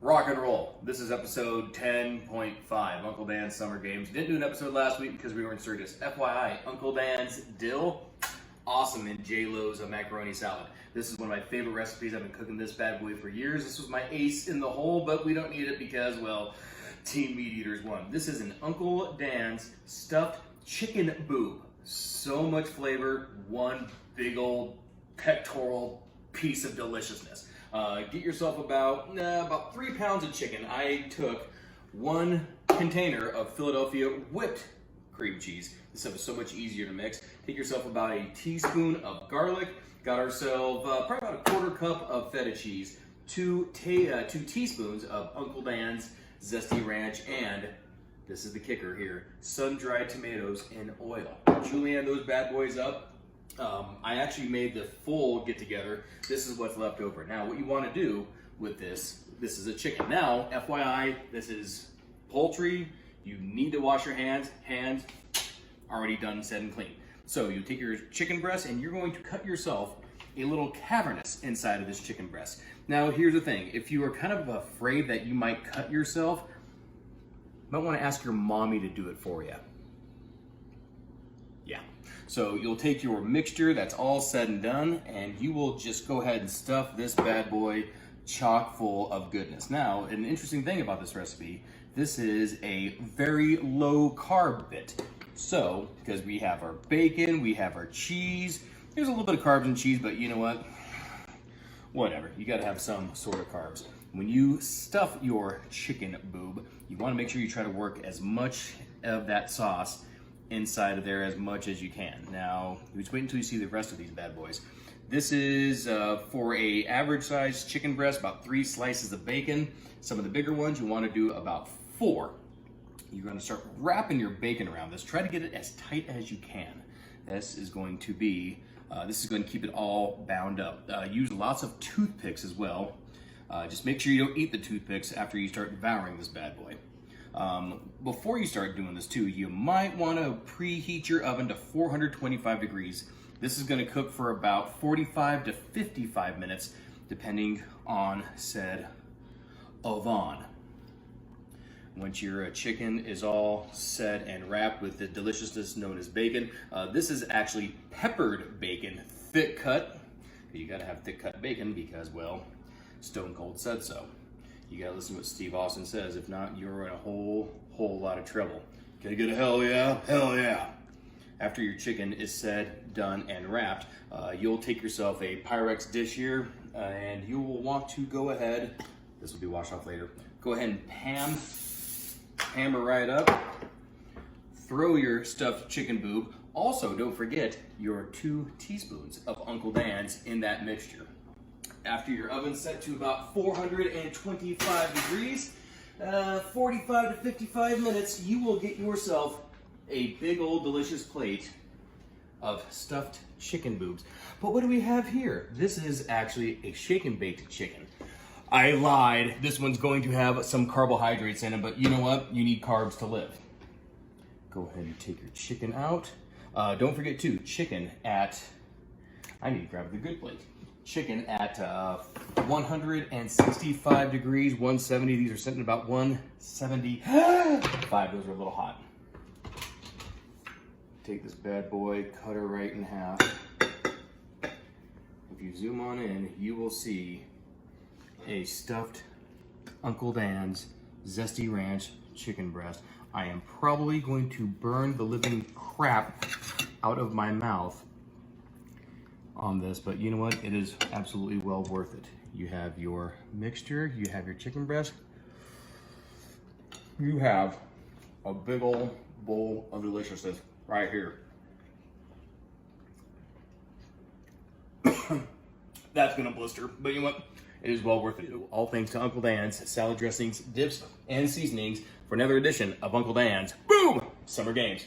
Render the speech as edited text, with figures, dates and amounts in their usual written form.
Rock and roll. This is episode 10.5, Uncle Dan's Summer Games. Didn't do an episode last week because we were in Sturgis. FYI, Uncle Dan's dill, awesome in J-Lo's macaroni salad. This is one of my favorite recipes. I've been cooking this bad boy for years. This was my ace in the hole, but we don't need it because, well, Team Meat Eaters won. This is an Uncle Dan's stuffed chicken boob. So much flavor, one big old pectoral piece of deliciousness. Get yourself about 3 pounds of chicken. I took 1 container of Philadelphia whipped cream cheese. This stuff is so much easier to mix. Take yourself about a teaspoon of garlic. Got ourselves probably about a 1/4 cup of feta cheese, 2 teaspoons of Uncle Dan's Zesty Ranch, and this is the kicker here, sun-dried tomatoes in oil. Julienne those bad boys up. I actually made the full get-together. This is what's left over. Now, what you want to do with this is a chicken. Now, FYI, this is poultry. You need to wash your hands. Hands already done, said, and clean. So you take your chicken breast and you're going to cut yourself a little cavernous inside of this chicken breast. Now, here's the thing. If you are kind of afraid that you might cut yourself, you might want to ask your mommy to do it for you. Yeah. So you'll take your mixture that's all said and done, and you will just go ahead and stuff this bad boy chock full of goodness. Now, an interesting thing about this recipe, this is a very low carb bit. So, because we have our bacon, we have our cheese, there's a little bit of carbs in cheese, but you know what? Whatever, you gotta have some sort of carbs. When you stuff your chicken boob, you wanna make sure you try to work as much of that sauce inside of there as much as you can. Now, just wait until you see the rest of these bad boys. This is for a average size chicken breast, about 3 slices of bacon. Some of the bigger ones, you wanna do about 4. You're gonna start wrapping your bacon around this. Try to get it as tight as you can. This is going to keep it all bound up. Use lots of toothpicks as well. Just make sure you don't eat the toothpicks after you start devouring this bad boy. Before you start doing this too, you might want to preheat your oven to 425 degrees. This is going to cook for about 45 to 55 minutes, depending on said oven. Once your chicken is all set and wrapped with the deliciousness known as bacon, this is actually peppered bacon, thick cut. You gotta have thick cut bacon because, well, Stone Cold said so. You gotta listen to what Steve Austin says. If not, you're in a whole lot of trouble. Can I get a hell yeah? Hell yeah. After your chicken is said, done, and wrapped, you'll take yourself a Pyrex dish here, and you will want to go ahead, this will be washed off later, go ahead and hammer right up, throw your stuffed chicken boob. Also, don't forget your 2 teaspoons of Uncle Dan's in that mixture. After your oven's set to about 425 degrees, 45 to 55 minutes, you will get yourself a big old delicious plate of stuffed chicken boobs. But what do we have here? This is actually a shake and baked chicken. I lied. This one's going to have some carbohydrates in it, but you know what? You need carbs to live. Go ahead and take your chicken out. Don't forget too, chicken at, I need to grab the good plate. Chicken at 165 degrees, 170. These are sitting about 175. Those are a little hot. Take this bad boy, cut her right in half. If you zoom on in, you will see a stuffed Uncle Dan's Zesty Ranch chicken breast. I am probably going to burn the living crap out of my mouth on this, but you know what? It is absolutely well worth it. You have your mixture, you have your chicken breast, you have a big old bowl of deliciousness right here. That's gonna blister, but you know what? It is well worth it. All thanks to Uncle Dan's salad dressings, dips, and seasonings for another edition of Uncle Dan's Boom! Summer Games.